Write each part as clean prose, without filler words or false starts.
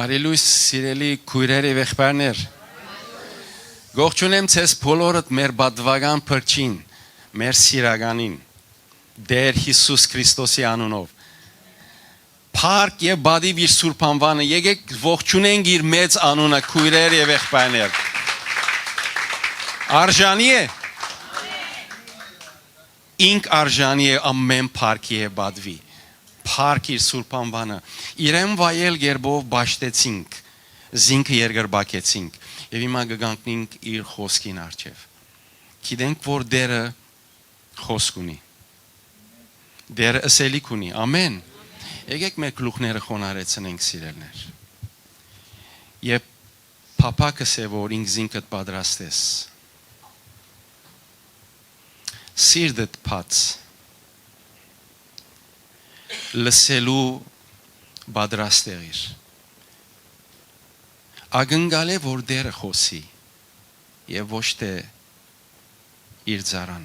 Բարելույս սիրելի քույրեր եւ եղբայրներ։ Գողջունեմ ցես բոլորդ մեր բադվական փրկին, մեր սիրականին, Տեր Հիսուս Քրիստոսի անունով։ Փառք եւ բադիվ իր սուրբ անվանը, եկեք ողջունենք իր մեծ անունը քույրեր եւ եղբայրներ։ Արժանի է։ Ինք արժանի է ամեն փառքի եւ բադվի։ Փառք իր սուրբ անվանը։ Իրեն վայել գերբով բաշտեցինք, զինքը երկրբակեցինք եւ հիմա կգանքնենք իր խոսքին առջև։ Գիտենք, որ Տերը խոսք ունի։ Տերը ասելիք ունի։ Ամեն։ Եկեք մեր գլուխները խոնարհեցնենք սիրելներ։ Եվ փափակս է, որ ինք զինքդ պատրաստես։ Սիրտդ բաց լսելու պատրաստ եղիր։ Ակնկալ է, որ Տերը խոսի եւ ոչ թե իր ծառան։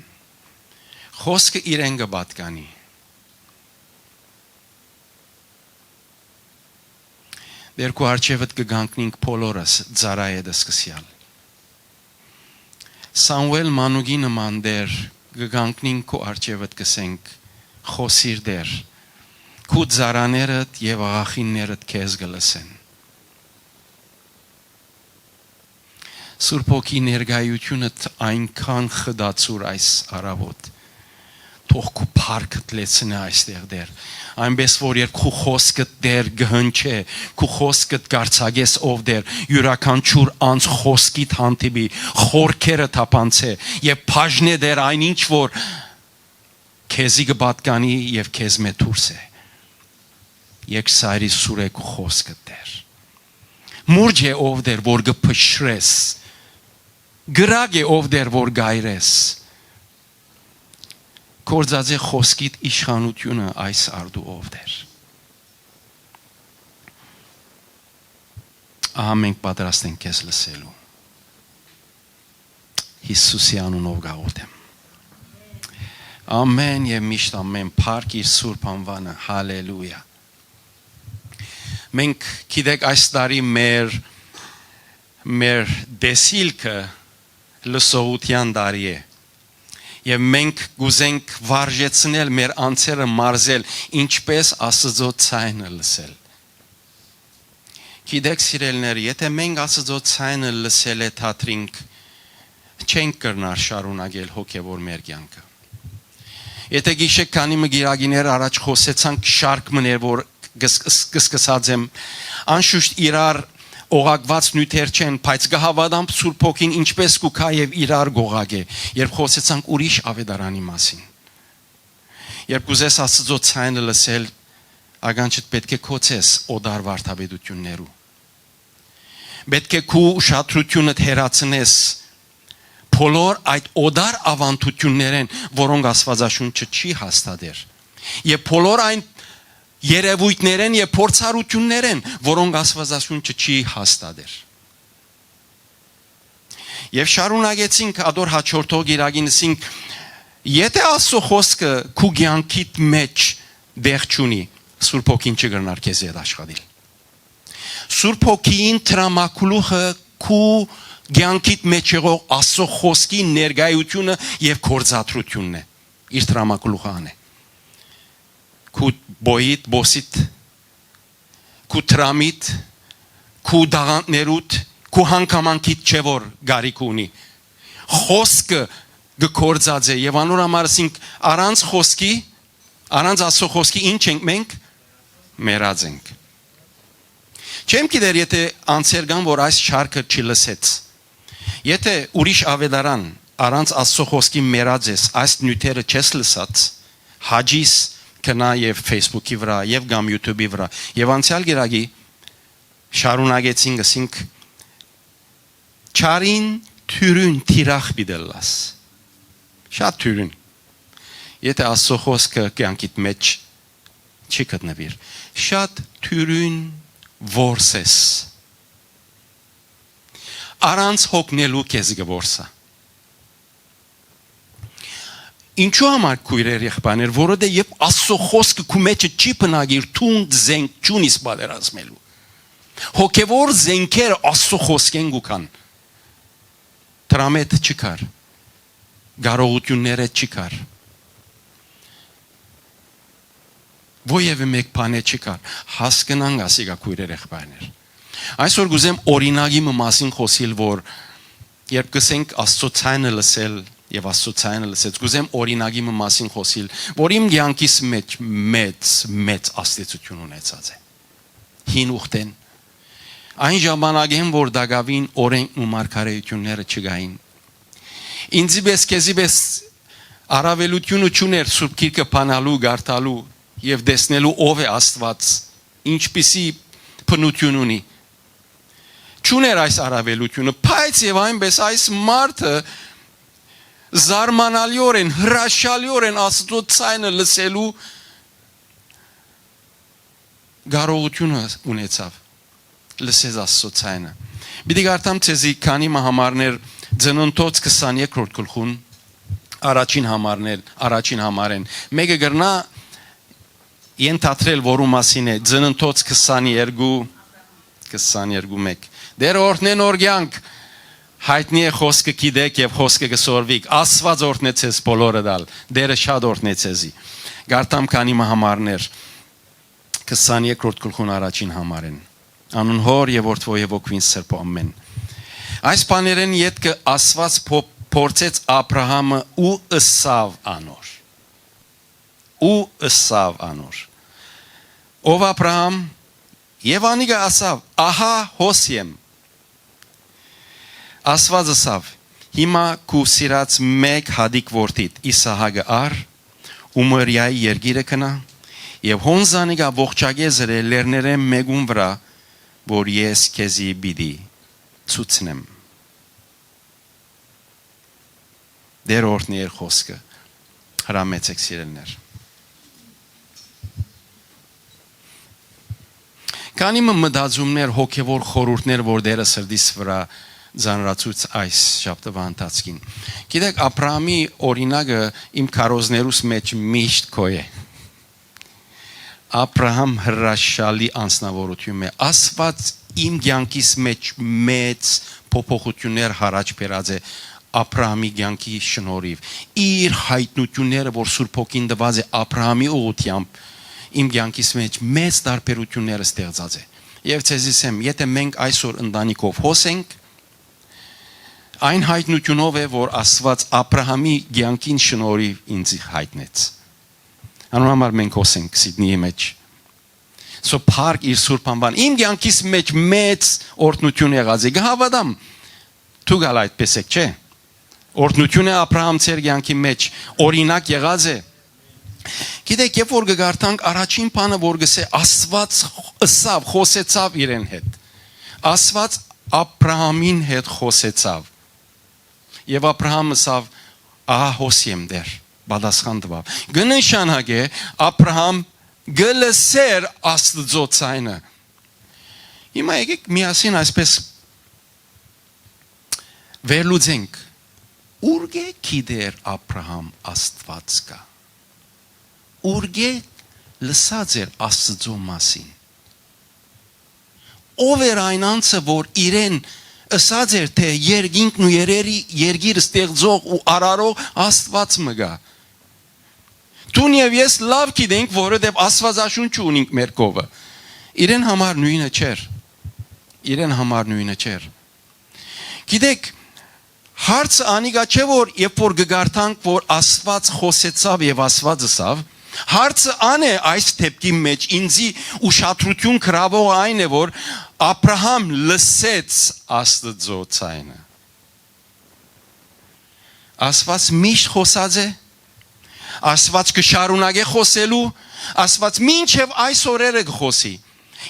Խոսքը իրեն կպատկանի։ Դերքու արջևդ կգանքնենք բոլորս ծառայեդը սկսյալ։ Սամուել մանուկի նման Տեր կգանքնենք քո արջևդ կսենք խոսիր Տեր։ Քու ծառաներդ եւ աղախիններդ քեզ կլսեն։ Սուրբ Հոգի ներկայությունդ այնքան խդացուր այս առավոտ։ Թող քու փառքդ լեցնե այստեղ Տեր։ Այնպես որ երբ քու խոսքդ Տեր գհնչե, քու խոսքդ գարցագես ով Տեր, յուրաքանչյուր անց խոսքիդ հանդիպի, խորքերը թափանցե եւ բաժնե Տեր այնինչ որ քեզի կպատկանի եւ քեզ մեթուրս է։ Եկ սայրի սուրեք ու խոսքը Տեր։ Մուրջ է ով Տեր որ կփշրես։ Գրագ է ով Տեր որ գայրես։ Կորձած է խոսքիդ իշխանությունը այս արդու ով Տեր։ Ահա մենք պատրաստ ենք քեզ լսելու։ Հիսուսի անունով գաղութեմ։ Ամեն եւ միշտ ամեն փառք իր սուրբ անվանը։ Հալելույա։ Մենք գիտեք այս տարի մեր դեսիլքը լսողության տարի է։ Եվ մենք գուզենք վարժեցնել մեր անձերը մարզել, ինչպես Աստծո ցայնը լսել։ Գիտեք սիրելիներ, եթե մենք Աստծո ցայնը լսել է թատրինք, չենք կրնար շարունակել հոգևոր մեր կյանքը։ Եթե գիշեք քանի մգիրագիներ առաջ խոսեցանք շարք մներ, որ կսկսած եմ, անշուշտ իրար օղակված նյութեր չեն, բայց կհավատամ Սուրբ Հոգին ինչպես կուքա եւ իրար գողակ է, երբ խոսեցանք ուրիշ ավետարանի մասին։ Երբ կուզես Աստծո ցայնը լսել, ականջդ պետք է կոչես օդար վարդապետություններու։ Պետք է քու ուշադրությունդ հեռացնես բոլոր այդ օդար ավանդություններեն, որոնք Աստվածաշունչը չի հաստատեր։ Եվ բոլոր այն երևույթներեն եւ փորձառություններեն, որոնք Աստվածաշունչը չի հաստատեր։ Եվ շարունակեցինք ադոր հաջորդող գիրագինսինք, եթե Աստծո խոսքը քու կյանքիդ մեջ դեղ չունի, Սուրբ Հոգին չգրնար քեզ հետ աշխատել։ Սուրբ Հոգին տրամակլուխը քու կյանքիդ մեջ եղող Աստծո խոսքի ներկայությունը եւ գործադրությունն է։ Իր տրամակլուխան է։ Քու բոյիտ, բոսիտ, քու տրամիտ, քու դաղանտներուտ, քու հանգամանքիդ չէ որ գարիք ունի։ Խոսքը գործած է եւ անոր համար ասինք առանց խոսքի, առանց Աստծո խոսքի ինչ ենք մենք մեռած ենք։ Չեմ գիտեր եթե անցեր կան որ այս շարքը չլսեց։ Եթե ուրիշ ավետարան առանց Աստծո խոսքի մեռած ես, այս նյութերը չես լսած, հաջիս կնա եւ Facebook-ի վրա եւ կամ YouTube-ի վրա եւ անցյալ գիրագի շարունակեցին գսինք չարին թյուրին թիրախ բիդելլաս շատ թյուրին եթե Աստծո խոսքը կյանքիդ մեջ չի գտնվիր շատ թյուրին որսես առանց հոգնելու քեզ գորսա Ինչու համար քույրեր եղբայրներ, որովհետև Աստծո խոսքը քու մեջ չի բնագիր թունդ զենք ճունիս բادرազմելու։ Հոգևոր զենքերը Աստծո խոսքեն գուքան։ Տրամետ չկար։ Կարողությունները չկար։ Ովևէ մեկ բան չկար։ Հասկանան ասիգա քույրեր եղբայրներ։ Այսօր գուզեմ օրինակի մասին խոսիլ, որ երբ կսենք Աստծո ցայնը լսել եւ Աստծո ցայնը լսեց, գուզեմ օրինակի մասին խոսիլ, որ իմ կյանքիս մեջ մեծ աստեցություն ունեցած է։ Հին ուխտեն այն ժամանակին, որ դակավին օրենքն ու մարգարեությունները չգային։ Ինձի պես քեզի պես առավելությունը չուներ Սուրբ Գիրքը բանալու, գարտալու եւ տեսնելու ով է Աստված, ինչպիսի բնություն ունի։ Չուներ այս առավելությունը, բայց եւ այնպես այս մարդը զարմանալիորեն, հրաշալիորեն Աստծո ցայնը լսելու կարողությունը ունեցավ։ Լսեց Աստծո ցայնը։ Պիտի գարտամ ցեզի քանի համարներ Ծննդոց 22-րդ գլխուն առաջին համարեն։ Մեկը գրնա ենթադրել որու մասին է Ծննդոց 22:1։ Դեր օրհնեն օրգյանք հայտնի է խոսքը գիտեք եւ խոսքը գսորվիկ։ Աստված օրհնեցես բոլորը դալ։ Դերը շատ օրհնեցեզի։ Գարտամ քանի համարներ 22-րդ գլխուն առաջին համարեն։ Անուն Հոր եւ Որդու եւ Ոգին Սրբո ամեն։ Այս բաներեն յետքը Աստված փորձեց Աբրահամը ու ըսավ անոր։ Ով Աբրահամ եւ անիգա ասավ, ահա հոսիեմ։ Աստված ասավ, հիմա քու սիրած մեկ հադիկ որդիդ Իսահակը առ ու Մորիայի երգիրը կնա եւ հոնզանիգա ողջագեզրը լերները մեգուն վրա, որ ես քեզի բիդի ցուցնեմ։ Դեր օրհնի էր խոսքը։ Հրամեցեք սիրելներ։ Քանի մտածումներ, հոգևոր խորհուրդներ, որ դերը սրտիս վրա ձանրացուց այս շաբթվա ընթացքին։ Գիտեք, Աբրահամի օրինակը իմ քարոզներուս մեջ միշտ քո է։ Աբրահամ հրաշալի անձնավորություն է։ Աստված իմ կյանքիս մեջ մեծ փոփոխություններ հարաճ բերած է Աբրահամի կյանքի շնորհիվ։ Իր հայտնությունները, որ Սուրբ Հոգին տված է Աբրահամի ուղղությամբ, իմ կյանքիս մեջ մեծ տարբերություններ ստեղծած է։ Եվ ցեզիս եմ, եթե մենք այսօր ընտանիքով հոսենք, այն հայտնությունով է, որ Աստված Աբրահամի կյանքին շնորհիվ ինձ հայտնեց։ Անորոշ մենք հոսենք Սիդնիի մեջ։ Փառք իր Սուրբ անվան։ Իմ կյանքիս մեջ մեծ օրհնություն եղած է։ Գհավատամ։ Դու գալ այդպես եք, չէ՞։ Օրհնությունը Աբրահամ ծեր կյանքի մեջ օրինակ եղած է։ Գիտեք, երբ որ գարտանք առաջին բանը, որ գսե Աստված ըսավ, խոսեցավ իրեն հետ։ Աստված Աբրահամին հետ խոսեցավ։ Եվ Աբրահամը ասավ, ահա հոսիեմ դեր, պատասխան տվավ։ Գնշանագե Աբրահամ գլսեր Աստծո ցայնը։ Հիմա եկեք միասին այսպես վերլուծենք։ Ուրգե գիտեր Աբրահամ Աստված կա։ Ուրգե լսած էր Աստծո մասին։ Ով էր այն անձը, որ իրեն ըսած էր, թե երկինքն ու երգիրը ստեղծող ու արարող Աստված մգա։ Դուն եւ ես լավ գիտենք, որովհետեւ Աստվածաշունչ ունենք մեր կողը։ Իրեն համար նույնը չէր։ Գիտեք, հարցը անիգա չէ, որ երբ որ գարտանք, որ Աստված խոսեցավ եւ Աստված ըսավ, հարցը ան է այս դեպքի մեջ ինձի ուշադրություն գրավող այն է, որ Աբրահամ լսեց Աստծո ցայնը։ Աստված միշտ խոսած է, Աստված կշարունակե խոսելու, Աստված մինչև այս օրերը կխոսի։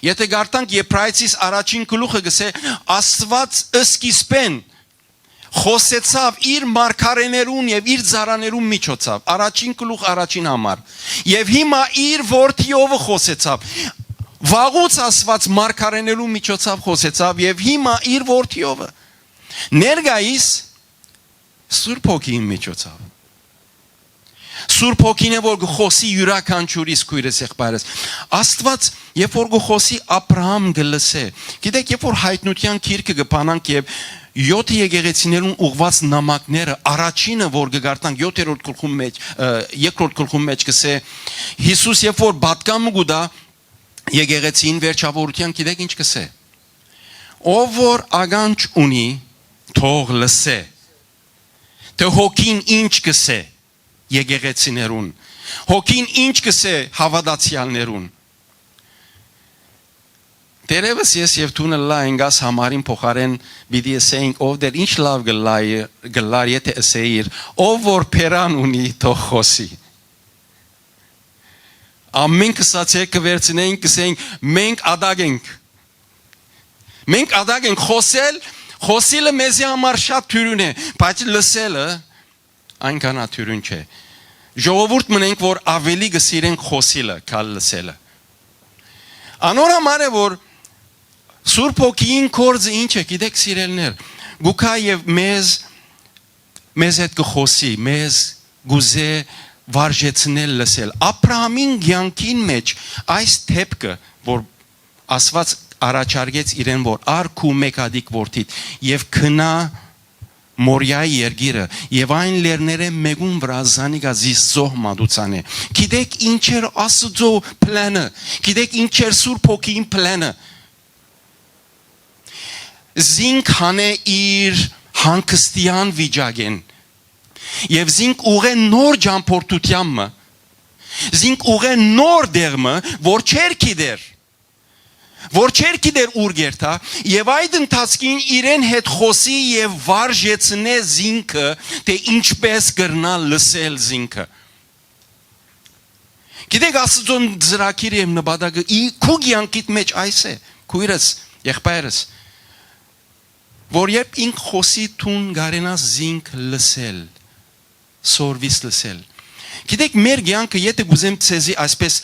Եթե գարտանք Եբրայեցիս առաջին գլուխը գսե Աստված սկիզբեն խոսեցավ իր մարգարեներուն եւ իր ծառաներուն միջոցով, առաջին գլուխ առաջին համար, եւ հիմա իր որդիով խոսեցավ։ Վաղուց Աստված մարգարեներուն միջոցով խոսեցավ եւ հիմա իր որդիով։ Ներգայիս Սուրբ Հոգին միջոցով։ Սուրբ Հոգին է որ գխոսի յուրաքանչյուրիս քույրս եղբայրս։ Աստված երբ որ գխոսի Աբրահամ գլսե։ Գիտեք, երբ որ հայտնության քիրքը գբանանք եւ 7 եկեղեցիներուն ուղված նամակները առաջինը որ գգարտանք 7-րդ գլխում մեջ, 2-րդ գլխում մեջ կսե Հիսուս երբ որ բատկամը գուտա եկեղեցին վերջավորության գիտեք ինչ կսե։ Ով որ ագանջ ունի թող լսե։ Թե հոգին ինչ կսե եկեղեցիներուն։ Հոգին ինչ կսե հավատացյալներուն։ Դերևս ես եւ դու նլայնգաս համարին փոխարեն բիդի ասենք ով դեր ինչ լավ գլար եթե ասեիր ով որ փերան ունի թող խոսի։ Ամեն կսացեք կվերցնենք կսենք մենք ադագ ենք։ Մենք ադագ ենք խոսելը մեզի համար շատ թյուրուն է, բայց լսելը այնքան թյուրուն չէ։ Ժողովուրդ մնենք որ ավելի գսիրենք խոսելը, քան լսելը։ Անոր համար է որ Սուրբ Հոգին կորձը ինչ է, գիտեք սիրելներ, գուքա եւ մեզ հետ կխոսի, մեզ գուզե վարժեցնել լսել։ Աբրահամին կյանքին մեջ այս թեփքը, որ Աստված առաջարկեց իրեն, որ արքու մեկադիկ որդիդ եւ քնա Մորիայի երգիրը եւ այն լերները մեգուն վրա զանիգա զիսծող մադուցան է։ Գիտեք ինչ էր Աստծո պլանը, գիտեք ինչ էր Սուրբ Հոգին պլանը։ Զինք հանե իր հանգստյան վիճակեն եւ զինք ուղեն նոր ճամփորդությամը զինք ուղեն նոր դերմը որ չեր գիտեր ուր գերտա եւ այդ ընթացքին իրեն հետ խոսի եւ վարժեցնե զինքը թե ինչպես կրնա լսել զինքը գիտեք Աստծոն ծրագիրը եւ նպատակը քու կյանքիդ մեջ այս է քույրս եղբայրս որ երբ ինք խոսի տուն գարենաս զինք լսել, սորվիս լսել։ Գիտեք, մեր կյանքը եթե գուզեմ ցեզի այսպես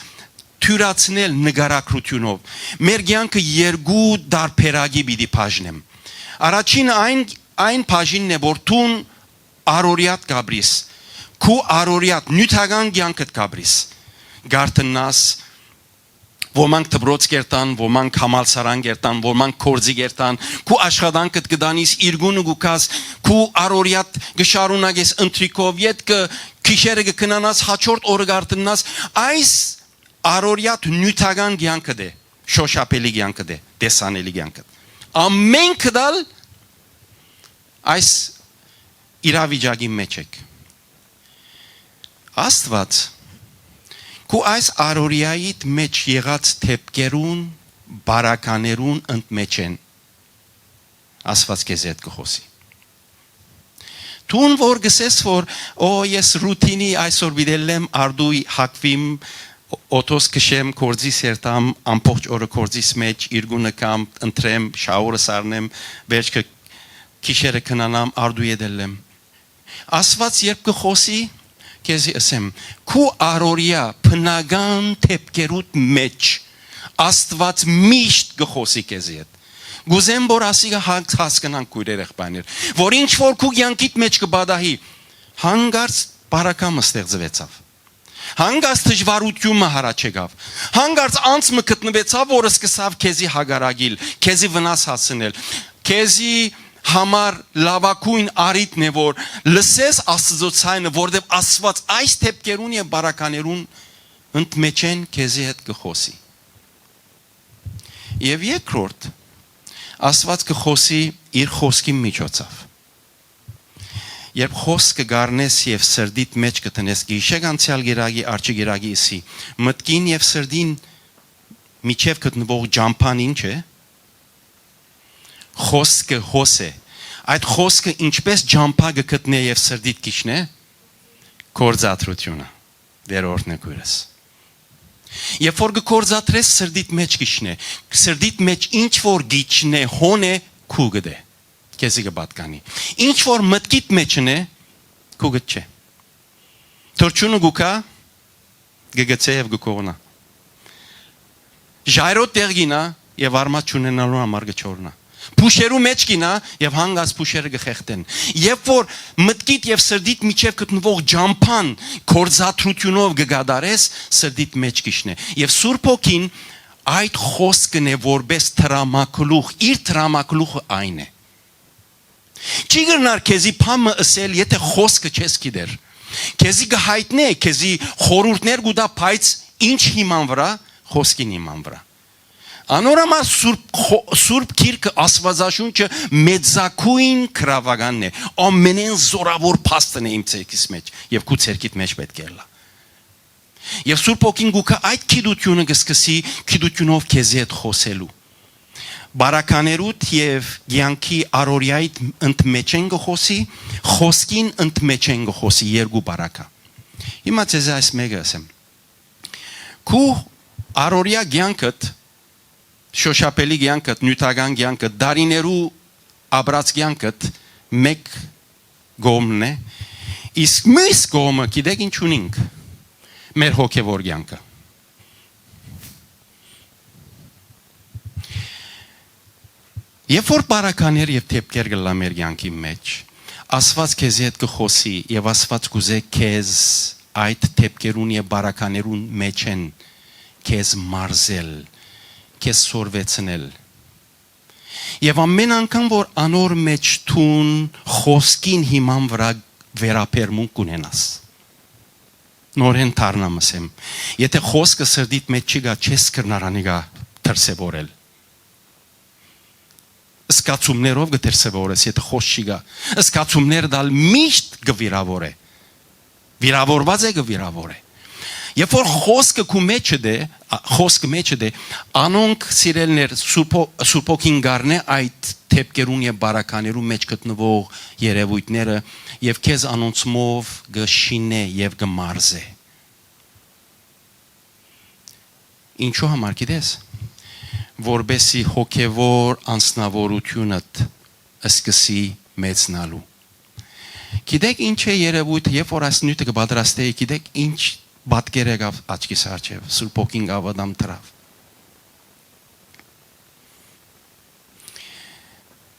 թյուրացնել նկարագրությունով, մեր կյանքը երկու դարբերակի պիտի բաժնեմ։ Առաջինը այն բաժինն է, որ տուն առօրյատ գաբրիս, քու առօրյատ նյութական կյանքդ գաբրիս, գարտնաս ոմանք դբրոց կերտան, ոմանք համալսարան կերտան, ոմանք կորձի կերտան, քու աշխատանքդ կդանիս իրգունը գուկաս, քու առօրյատ գշարունակես ընտրիկով, յետ քիշերը կքնանաս, հաջորդ օրը գարտնաս, այս առօրյատ նյութական կյանքը դե, շոշափելի կյանքը դե, տեսանելի կյանքը։ Ամեն կդալ այս իրավիճակի մեջ եք։ Աստված Քու այս առօրյայիդ մեջ եղած թեփկերուն, բարականերուն ընդմեջ են, Աստված քեզ հետ կխոսի։ Տուն որ գսես որ ես ռուտինի այսօր վիդելեմ արդուի հակվիմ օտոս կշեմ կորձիս երտամ ամբողջ օրը կորձիս մեջ իրգունը կամ ընտրեմ շաուրը սարնեմ վերջքը քիշերը քնանամ արդու եդելեմ։ Աստված երբ կխոսի Քեզի ասեմ, քու առօրյա բնական թեփկերուտ մեջ Աստված միշտ գխոսի քեզի հետ։ Գուզեմ որ ասիգա հասկանանք քույրեր եղբայրներ, որ ինչ որ քու կյանքիդ մեջ կբադահի, հանգարց բարակամը ստեղծվեցավ։ Հանգարց դժվարությունը հարաճ եկավ։ Հանգարց անցը գտնվեցավ, որը սկսավ քեզի հագարագիլ, քեզի վնաս հասնել, քեզի համար լավակույն արիտն է որ լսես Աստծո ցայնը որտեվ Աստված այս թեփկերուն եւ բարականերուն ընդմեջեն քեզի հետ կխոսի եւ երկրորդ Աստված կխոսի իր խոսքի միջոցով երբ խոսքը գառնես եւ սրդիդ մեջ կտնես գիշեր անցյալ գիրագի արջի գիրագի իսի մտքին եւ սրդին միջև գտնվող ջամփան ինչ է խոսքը հոս է այդ խոսքը ինչպես ջամփա գտնե եւ սրդիդ կիչնե կորզատրությունը դերորդն է քույրս երբ որ կորզատրես սրդիդ մեջ կիչնե սրդիդ մեջ ինչ որ գիչնե հոն է քուգդե քեզի կբատկանի ինչ որ մտքիդ մեջն է քուգդ չէ թորչունը գուկա գգցե եւ գկողնա ժայրոտ դերգինա եւ արմատ չունենալու համար գչորնա Փուշերու մեջ կինա եւ հանգած փուշերը գխեղտեն։ Երբ որ մտքիդ եւ սրդիդ միջև գտնվող ջամփան կորզաթրությունով գգադարես, սրդիդ մեջ կիշնե։ Եվ Սուրբ Հոգին այդ խոսքն է որպես տրամակլուխ, իր տրամակլուխը այն է։ Չի գնար քեզի փամը ասել, եթե խոսքը չես գիտեր։ Քեզի գհայտնե, քեզի խորուրդներ գուտա, բայց ինչ հիման վրա, խոսքին հիման վրա։ Անորամար Սուրբ Գիրքը Աստվածաշունչը մեծակույն քրավականն է, ամենեն զորավոր փաստն է իմ ցերկիս մեջ եւ քու ցերկիդ մեջ պետք է լա։ Եվ Սուրբ Հոգին գուքա այդ քիդությունը կսկսի քիդությունով քեզի հետ խոսելու։ Բարականերուտ եւ ցանկի արորիայի ընդմեջեն գխոսի, խոսքին ընդմեջեն գխոսի երկու բարակա։ Հիմա ցեզ այս մեկը ասեմ։ Քու արորիա ցանկդ շոշափելի ցանկդ, նյութական ցանկդ, դարիներու աբրած ցանկդ մեկ գոմն է, իսկ մյուս գոմը գիտեք ինչ ունենք։ Մեր հոգևոր ցանկը։ Երբ որ բարականեր եւ թեփքեր գլա մեր ցանկի մեջ, Աստված քեզ հետ կխոսի եւ Աստված կուզե քեզ այդ թեփքերուն եւ բարականերուն մեջ են քեզ մարզել, քեզ սորվեցնել։ Եվ ամեն անգամ որ անոր մեջ տուն խոսքին հիման վրա վերապերմունք ունենաս։ Նորեն դառնամ ասեմ, եթե խոսքը սրդիդ մեջ չի գա, չես կրնարանի գա դրսևորել։ Սկացումներով գդրսևորես, եթե խոսք չի գա։ Սկացումները դալ միշտ գվիրավոր է։ Վիրավորված է գվիրավոր է։ Երբ որ խոսքը քու մեջը դե, խոսքը մեջը դե, անոնք սիրելներ Սուրբ Հոգին գարնե այդ թեփքերուն եւ բարականերու մեջ գտնվող երևույթները եւ քեզ անոնցմով գշինե եւ գմարզե։ Ինչու համար գիտես, որբեսի հոգևոր անձնավորությունդ սկսի մեծնալու։ Գիտեք ինչ է երևույթը, երբ որ այս նյութը կպատրաստեի, գիտեք ինչ բատկեր եկավ աչքիս առջև, Սուրբ Հոգին գավադամ դրավ։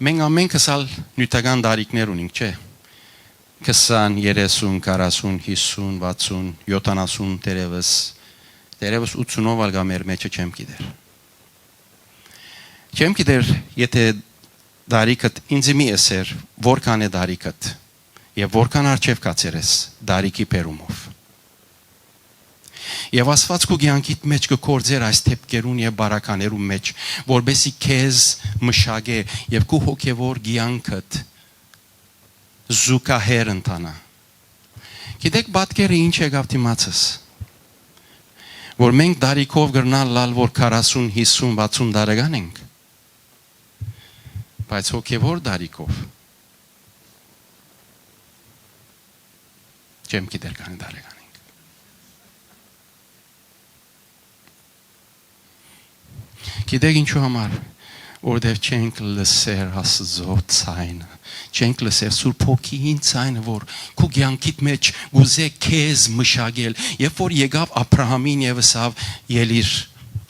Մենք ամենքս ալ նյութական դարիքներ ունենք, չէ՞։ 20, 30, 40, 50, 60, 70 դերևս 80-ով ալ գա մեր մեջը չեմ գիտեր։ Չեմ գիտեր, եթե դարիքդ ինձ մի էսեր, որքան է դարիքդ եւ որքան արժեվ կացերես դարիքի բերումով։ Եվ Աստված քո ցանկիդ մեջ կկործեր այս թեփքերուն եւ բարականերուն մեջ, որբեսի քեզ մշակե եւ քո հոգեվոր ցանկդ զուկահեր ընտանա։ Գիտեք բատկերը ինչ եկավ դիմացս։ Որ մենք դարիքով գրնալ լալ որ 40, 50, 60 տարեկան ենք։ Բայց հոգեվոր դարիքով չեմ գիտեր քանի տարեկան։ Գիտեք ինչու համար, որտեղ չենք լսեր Աստծո ցայնը, չենք լսեր Սուրբ Հոգին ցայնը, որ քու ցանկիդ մեջ գուզե քեզ մշակել, երբ որ եկավ Աբրահամին եւ ասավ ելիր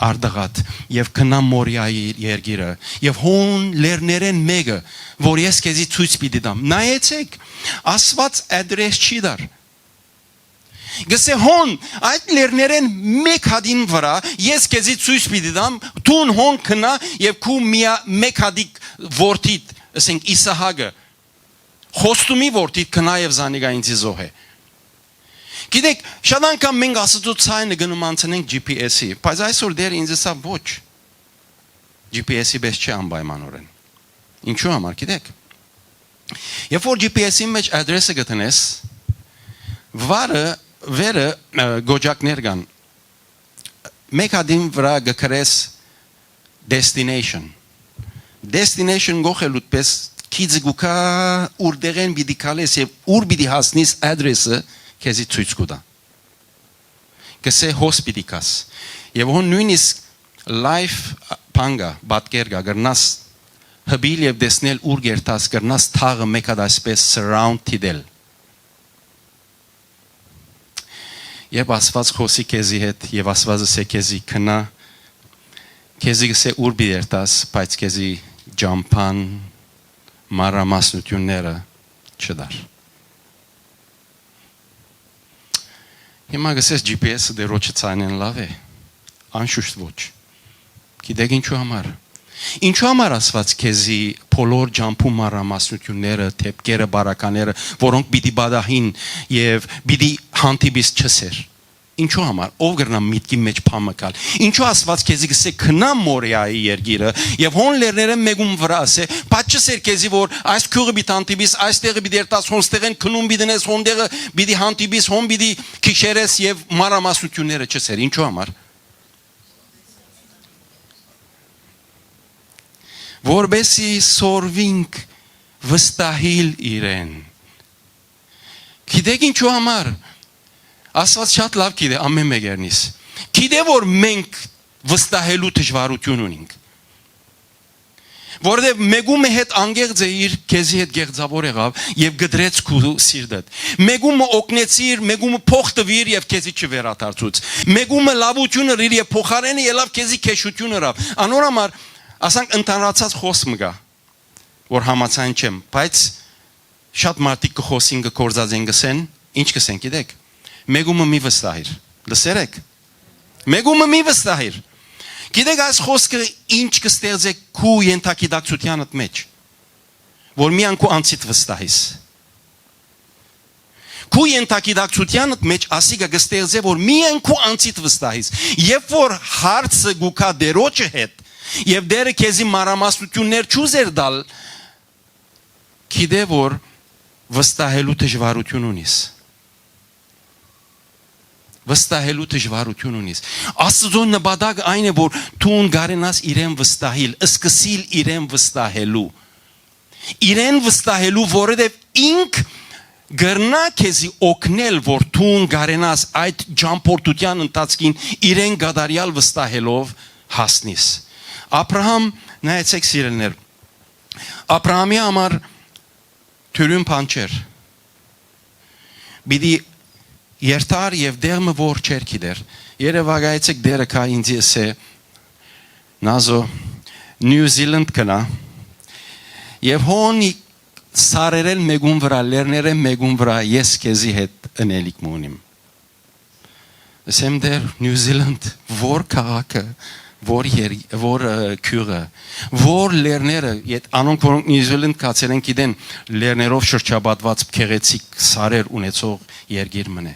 արդղատ եւ կնա Մորիայի երգիրը եւ հոն լերներեն մեկը, որ ես քեզի ցույց պիտի տամ։ Նայեցեք, Աստված ադրես չի դար։ Գսե հոն այդ լերներեն մեկ հադին վրա ես քեզի ցույց պիտի տամ, դուն հոն կնա եւ քու մեկ հադիկ որդիդ, ասենք Իսահակը, խոստումի որդիդ կնա եւ զանիգա ինձի զոհե։ Գիտեք, շատ անգամ մենք Աստծո ցայնը գնում անցնենք GPS-ի, բայց այսօր դեր ինձ ասա ոչ։ GPS-ի պես չի անպայմանորեն։ Ինչու համար, գիտեք։ Երբ որ GPS-ի մեջ ադրեսը գտնես, վերը գոջակներ կան, մեկ հադին վրա գկրես destination գողելուտ պես քիձ գուկա ուրդեղեն բիդի կալես եւ ուր բիդի հասնիս ադրեսը քեզի ցույց կուտա կսե հոսպիտիկաս եւ հոն նույնիսկ live panga բատկեր գա գրնաս հբիլ եւ դեսնել ուր գերտաս գրնաս թաղը մեկ հատ այսպես surround տիդել Եվ Աստված խոսի քեզի հետ եւ Աստվածը սե քեզի քնա քեզի գսե ուր բիերտաս բայց քեզի ջամփան մանրամասնությունները չդար։ Հիմա գսես GPS-ը դերոջը ցանեն լավ է։ Անշուշտ ոչ։ Գիտեք ինչու համար։ Ինչու համար ասված քեզի բոլոր ջամփու մանրամասնությունները, թեփքերը, բարակաները, որոնք պիտի բադահին եւ պիտի հանդիպիս չսեր։ Ինչու համար։ Ով գրնա միտքի մեջ փամակալ։ Ինչու ասված քեզի գսե քնա Մորիայի երգիրը եւ հոն լերները մեգում վրա ասե, բայց չսեր քեզի որ այս քյուղը պիտի հանդիպիս, այստեղը պիտի երտաս, հոնստեղեն քնում պիտի դնես, հոնդեղը պիտի հանդիպիս, հոն պիտի քիշերես եւ մանրամասնությունները չսեր։ Ինչու համար։ Որբեսի սորվինք վստահիլ իրեն։ Գիտեք ինչու համար։ Ասված շատ լավ գիտե ամեն մեկերնից։ Գիտե որ մենք վստահելու դժվարություն ունենք։ Որովհետև մեկումը հետ անգեղծ է իր քեզի հետ գեղձավոր եղավ եւ գդրեց քու սիրտդ։ Մեկումը օգնեցիր, մեկումը փող տվիր եւ քեզի չվերադարձուց։ Մեկումը լավությունը իր եւ փոխարենը ելավ քեզի քեշություն հրավ։ Անորամար ասանք ընդհանրացած խոսքը գա, որ համացան չեմ, բայց շատ մարդիկ կխոսին կկործածեն գսեն, ինչ կսեն գիտեք։ Մեկումը մի վստահիր, լսերեք։ Մեկումը մի վստահիր։ Գիտեք այս խոսքը ինչ կստեղծե քու ենթակիդակցությանդ մեջ, որ միան քու անցիդ վստահիս։ Քու ենթակիդակցությանդ մեջ ասիկա կստեղծե որ միան քու անցիդ վստահիս։ Երբ որ հարցը գուքա դերոջը հետ եւ դերը քեզի մանրամասնություններ չուզեր դալ, գիտե որ վստահելու դժվարություն ունիս։ Վստահելու դժվարություն ունիս։ Աստծո նպատակը այն է որ դու գարենաս իրեն վստահիլ, սկսիլ իրեն վստահելու։ Իրեն վստահելու, որովհետև ինք գրնա քեզի օգնել, որ դու գարենաս այդ ճամփորդության ընթացքին իրեն գադարյալ վստահելով հասնիս։ Աբրահամ, նայեցեք սիրելիներ, Աբրահամի համար թյուրին բան չէր։ Բիդի երթար եւ դերմը որ չեր գիտեր։ Երևակայեցեք դերը կա ինձ է նազո Նյու Զիլանդ կնա եւ հոնի սարերել մեգուն վրա, լերները մեգուն վրա ես քեզի հետ ընելիք մունիմ։ Ասեմ դեր Նյու Զիլանդ որ քաղաքը որ քյուրը, որ լերները, անոնք որոնք Նյու Զիլանդ կացել են գիտեն, լերներով շրջապատված գեղեցիկ սարեր ունեցող երկիր մնե։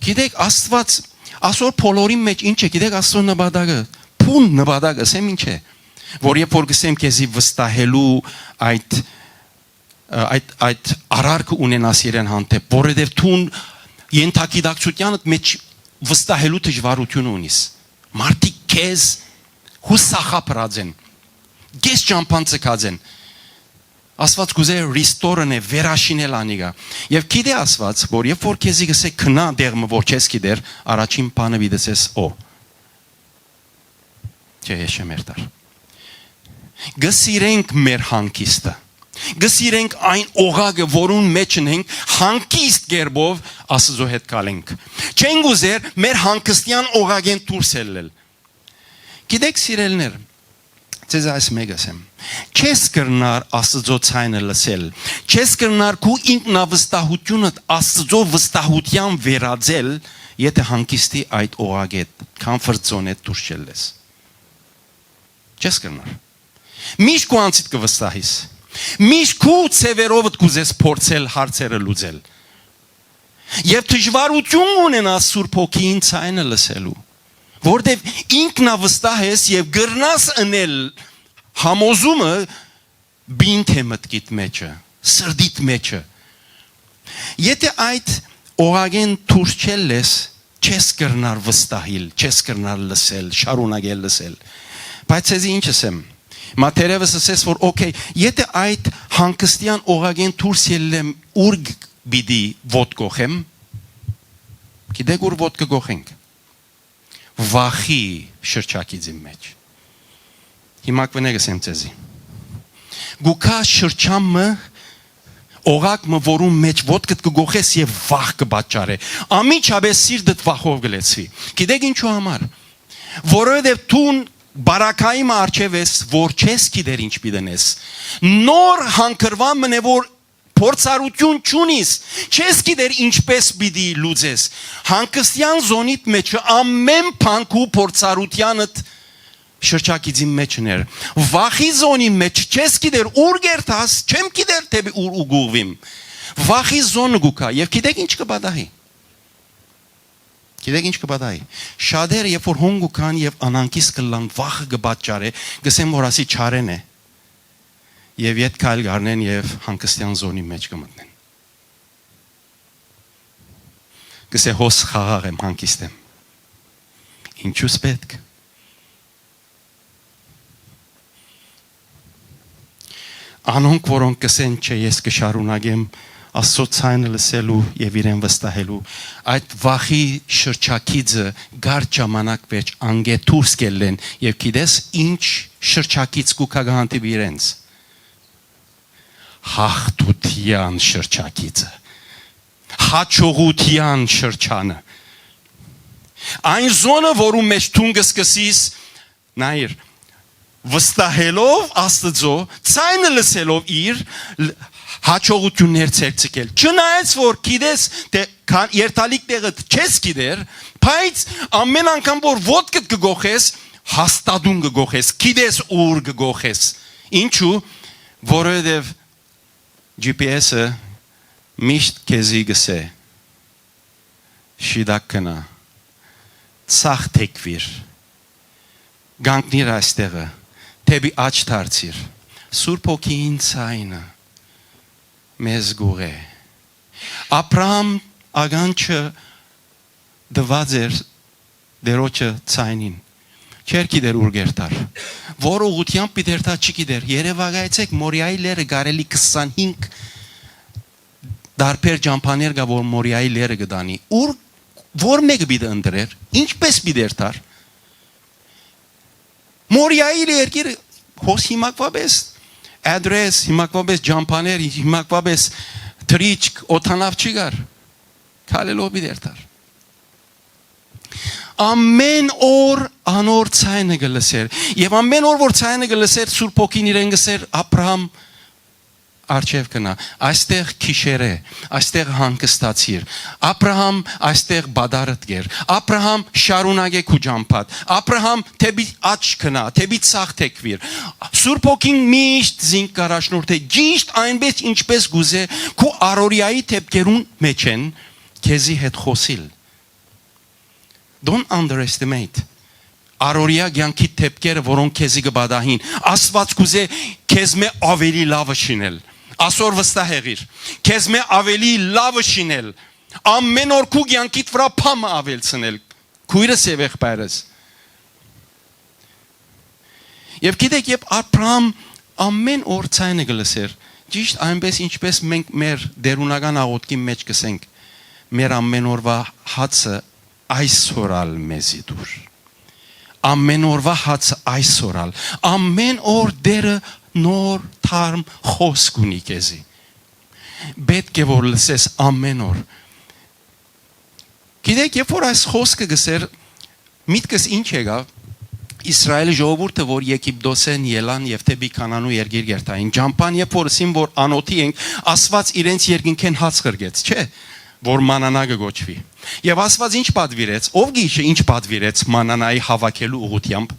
Գիտեք Աստված, ասոր բոլորի մեջ ինչ է, գիտեք Աստծո նպատակը, փուն նպատակը, ասեմ ինչ է, որ երբ որ գսեմ քեզի վստահելու այդ արարքը ունենաս իրեն հանդեպ, որովհետև դու ենթակիդակցությանդ մեջ վստահելու դժվարություն ունիս։ Մարդիկ քեզ հուսախապրած են։ Քեզ ճամփան ցկած են։ Աստված կուզե restore-ն է վերաշինել անիգա։ Եվ գիտե Աստված, որ երբ որ քեզի գսե քնա դեղը որ չես գիտեր, առաջին բանը վիդեսես օ։ Չէ, ես չեմ երթար։ Գսիրենք մեր հանգիստը։ Գսիրենք այն օղակը, որուն մեջ ենք, հանգիստ գերբով Աստծո հետ կալենք։ Չենք ուզեր մեր հանգստյան օղակեն դուրս ելնել։ Գիտեք սիրելիներ, ձեզ այս մեկը ասեմ։ Չես կրնար Աստծո ցայնը լսել։ Չես կրնար քու ինքնավստահությունը Աստծո վստահության վերածել, եթե հանգիստի այդ օղակետ, comfort zone-ից դուրս չելես։ Չես կրնար։ Միշտ քու անցիդ կվստահիս։ Միշտ քու ծևերովդ կուզես փորձել հարցերը լուծել։ Եվ դժվարություն ունենաս Սուրբ Հոգին ցայնը լսելու, որտեվ ինքնավստահ ես եւ գրնաս ընել համոզումը բինթ է մտքիդ մեջը, սրդիդ մեջը։ Եթե այդ օղակեն դուրս չելես, չես կրնար վստահիլ, չես կրնար լսել, շարունակել լսել։ Բայց ես ինչ ասեմ։ Մատերևս ասես որ օքեյ, եթե այդ հանգստյան օղակեն դուրս ելեմ, ուր բիդի ոտ գողեմ, գիտեք ուր ոտ կգողենք, վախի շրջակիցի մեջ։ Հիմա կվնեգսեմ ձեզի։ Գուքա շրջամը օղակը որում մեջ ոտ կգողես եւ վախ կբաճարե։ Ամիջապես սիրտդ վախով գլեցվի։ Գիտեք ինչու համար։ Որովհետև դու բարակայի մարչև ես, որ չես գիտեր ինչ պիտենես։ Նոր հանգրվան մնե որ փորձառություն չունիս, չես գիտեր ինչպես պիտի լուծես։ Հանգստյան զոնիդ մեջ ամեն բանկու փորձառությանդ շրջակիցի մեջներ։ Վախի զոնի մեջ չես գիտեր ուր գերտաս, չեմ գիտեր թե ուր ուղղվիմ։ Վախի զոնը գուկա եւ գիտեք ինչ կբադահի։ Գիտեք ինչ կբադահի։ Շատերը երբ որ հոնգ կան եւ անանկիս կլան վախը կբաճարե, գսեմ որ ասի չարեն է։ Եվ իդ կայլ գարնեն եւ հանգստյան զոնի մեջ կմտնեն։ Գսե հոս խաղաղ եմ հանգիստ եմ։ Ինչու՞ս պետք։ Անոնք որոնք կսեն չէ ես կշարունակեմ Աստծո ցայնը լսելու եւ իրեն վստահելու այդ վախի շրջակիցը գար ժամանակ մեջ անգե դուրս կելեն եւ գիտես ինչ շրջակից կուքագանտի իրենց հաղթության շրջակիցը հաջողության շրջանը այն զոնը որում մեջ դու կսկսես նայր վստահելով Աստծո ցայնը լսելով իր հաջողություններ ցերցկել չնայած որ գիտես թե երթալիք տեղը չես գիտեր բայց ամեն անգամ որ ոտքդ կգողես հաստատուն կգողես գիտես ուր կգողես ինչու որովհետև GPS-ը միշտ քեզի գսե շիդակնա ցախ տեկվիր գանկնիր այստեղը թեպի աչ դարձիր Սուրբ Հոգին ցայնը մեզ գուղե Աբրահամ ագանչը դված էր դերոջը ցայնին չեր գիտեր ուր գերտար որ ուղությամբ պիտերտա չգիտեր Երևանայցեք Մորիայի լերը գարելի 25 դարբեր ջամփաներ գա որ Մորիայի լերը գդանի ուր որ մեկը պիտի ընտրեր ինչպես պիտերտար Մորիայի լերգիր հոս հիմակվաբես Adress, հիմակվաբես ջամփաներ, հիմակվաբես թրիչք, օթանավ չգար։ Քալելով բիդերտար։ Ամեն օր անոր ցայնը գլսեր։ Եվ ամեն օր որ ցայնը գլսեր Սուրբ Հոգին իրեն գսեր Աբրահամ արչև կնա։ Այստեղ քիշեր է, այստեղ հանգստացիր։ Աբրահամ այստեղ բադարդ գեր։ Աբրահամ շարունակե քու ջամփատ։ Աբրահամ թեպի աչ կնա, թեպի ցախ տեկվիր։ Սուրբ Հոգին միշտ զինք կարաշնորդ է ճիշտ այնպես ինչպես գուզե քու արորիայի թեպքերուն մեջ են քեզի հետ խոսիլ Don't underestimate Արորիա ցանկի թեպքերը որոնք քեզի կբադահին Աստված գուզե քեզ մե ավելի լավը շինել Ասոր վստահ եղիր քեզ մե ավելի լավը շինել ամեն օր քու ցանկիդ վրա փամը ավելցնել քույրս եւ եղբայրս Եվ գիտեք երբ Աբրահամ ամեն օր ցայնը գլսեր ճիշտ այնպես ինչպես մենք մեր դերունական աղոթքի մեջ կսենք մեր ամեն օրվա հացը այսօրալ մեզի դուր ամեն օրվա հացը այսօրալ ամեն օր դերը նոր թարմ խոսք ունի քեզի պետք է որ լսես ամեն օր գիտեք երբ որ այս խոսքը գսեր միտքս ինչ եղավ Իսրայելի ժողովուրդը որ Եգիպտոսեն ելան եւ թեպի Կանանու երկիր գերտային ջամփան երբ որ ասին որ անոթի ենք Աստված իրենց երկինքեն հաց խրգեց չէ որ մանանա գոչվի եւ Աստված ինչ պատվիրեց ով գիշը ինչ պատվիրեց մանանայի հավաքելու ուղությամբ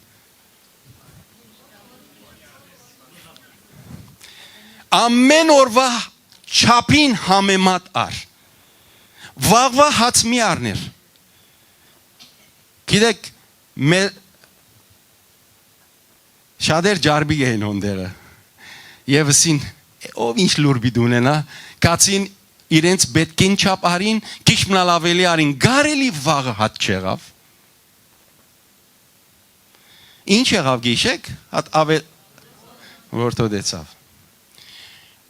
ամեն օրվա չափին համեմատ ար վաղվա հաց մի առներ գիտեք մեր շատեր ջարբի են ոնդերը եւ ասին ով ինչ լուր բիդունենա կացին իրենց պետքին չափ արին քիչ մնալ ավելի արին գարելի վաղը հաց չեղավ ինչ եղավ գիշեք հատ ավել որտոդեցավ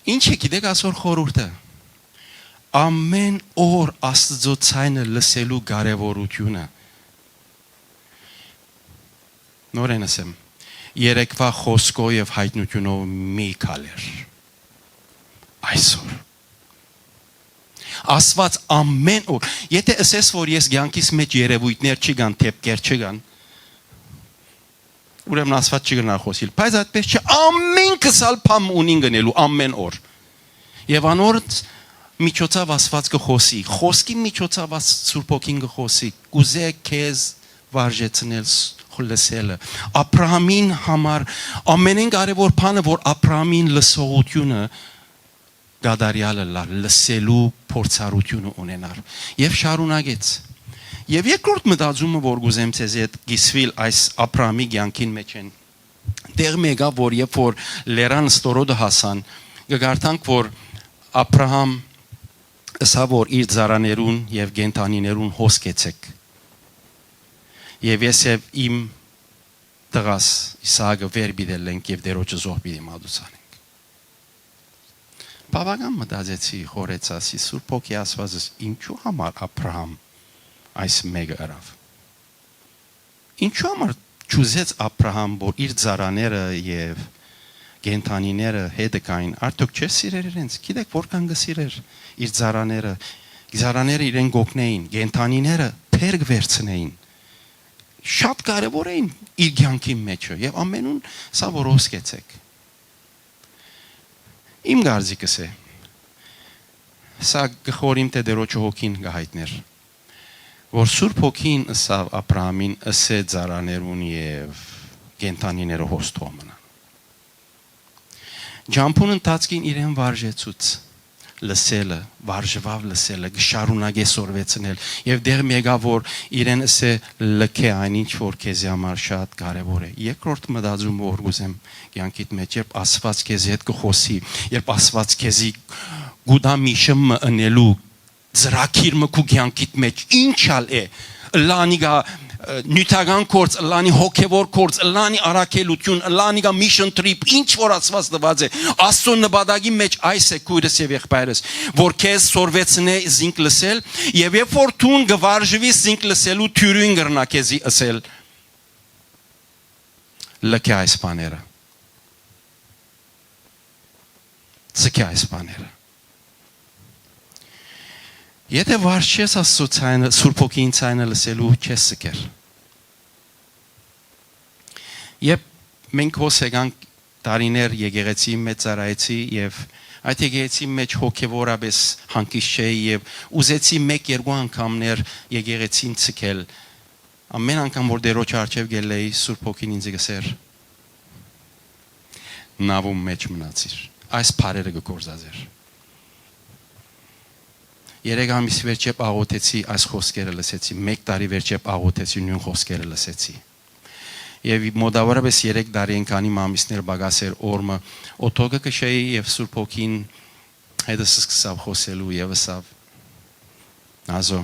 Ինչ է գիտեք այսօր խորհուրդը ամեն օր Աստծո ցայնը լսելու կարևորությունը նորեն ասեմ երեկվա խոսքով եւ հայտնությունով մի քալեր այսօր Աստված ամեն օր եթե ասես որ ես ցանկիս մեջ երևույթներ չգան թեփքեր չգան ուրեմն Աստված չգնա խոսիլ, բայց այդպես չէ, ամեն քսալ փամ ունին գնելու ամեն օր։ Եվ անորդ միջոցով Աստված կխոսի, խոսքի միջոցով Սուրբ Հոգին կխոսի, կուզե քեզ վարժեցնել լսելը։ Աբրահամին համար ամենեն կարևոր բանը, որ Աբրահամին լսողությունը գադարյալը լսելու փորձառությունը ունենար։ Եվ շարունակեց։ Եվ երկրորդ մտածումը, որ գուզեմ ցեզ հետ գիսվել այս Աբրահամի կյանքին մեջ են։ Դեր մեգա որ երբ որ լերան ստորոդը հասան, գարտանք որ Աբրահամ ասա որ իր ծառաներուն եւ գենթանիներուն հոսքեցեք։ Եվ ես եւ իմ տղաս Իսահակը վեր բիդելենք եւ դերոջը զոհ բիդի մադուսանենք։ Բավական մտածեցի խորեցասի Սուրբ Հոգի ասվածս ինչու համար Աբրահամ այս մեկը արավ։ Ինչու համար ճուզեց Աբրահամ որ իր ծառաները եւ գենթանիները հետը կային, արդյոք չէ սիրեր իրենց, գիտեք որքան կսիրեր իր ծառաները իրեն գոգնեին, գենթանիները թերգ վերցնեին, շատ կարևոր էին իր կյանքի մեջը եւ ամենուն սա որ հոսքեցեք։ Իմ գարձիկս է, սա գխորիմ թե դերոջը հոգին գահայտներ, որ Սուրբ Հոգին ըսավ Աբրահամին ըսե ծառաներուն եւ գենթանիները հոստող մնան։ Ջամփուն ընթացքին իրեն վարժեցուց լսելը, վարժվավ լսելը, գշարունակե սորվեցնել եւ դեր մեգա որ իրեն ասե լքե այնինչ որ քեզ համար շատ կարեւոր է։ Երկրորդ մտածումը որ գուզեմ կյանքիդ մեջ երբ Աստված քեզ հետ կխոսի, երբ Աստված քեզի գուդա միշը մնելու ծրակիր մկու կյանքիդ մեջ ինչալ է լանիգա նյութական կորց, լանի հոգևոր կորց, լանի արաքելություն, լանի գա mission trip, ինչ որ ասված տված է, Աստծո նպատակի մեջ այս է քույրս եւ եղբայրս, որ քեզ սորվեցնե զինք լսել, եւ երբ որ դուն գվարժվի զինք լսելու թյուրին գրնա քեզի ասել, լքե այս բաները, ցկե այս բաները։ Եթե վարժես Աստծո ցայնը, Սուրբ Հոգին ցայնը լսելու չես սկեր։ Եվ մենք հոս եկանք տարիներ եկեղեցի մեջ ծառայեցի եւ այդ եկեղեցի մեջ հոգեվորաբես հանկիստ չէի եւ ուզեցի 1-2 անգամներ եկեղեցին ցկել։ Ամեն անգամ որ դերոջ արչեւ գելեի Սուրբ Հոգին ինձ գսեր նավում մեջ մնացիր։ Այս բարերը գործազեր։ 3 ամիս վերջեպ աղոթեցի այս խոսքերը լսեցի, 1 տարի վերջեպ աղոթեցի նույն խոսքերը լսեցի։ Եվ մոտավորապես 3 տարի ենքանի ամիսներ բագասեր օրը օթոգը կշեի եւ Սուրբ Հոգին հետս սկսավ խոսելու եւ ասավ Ազո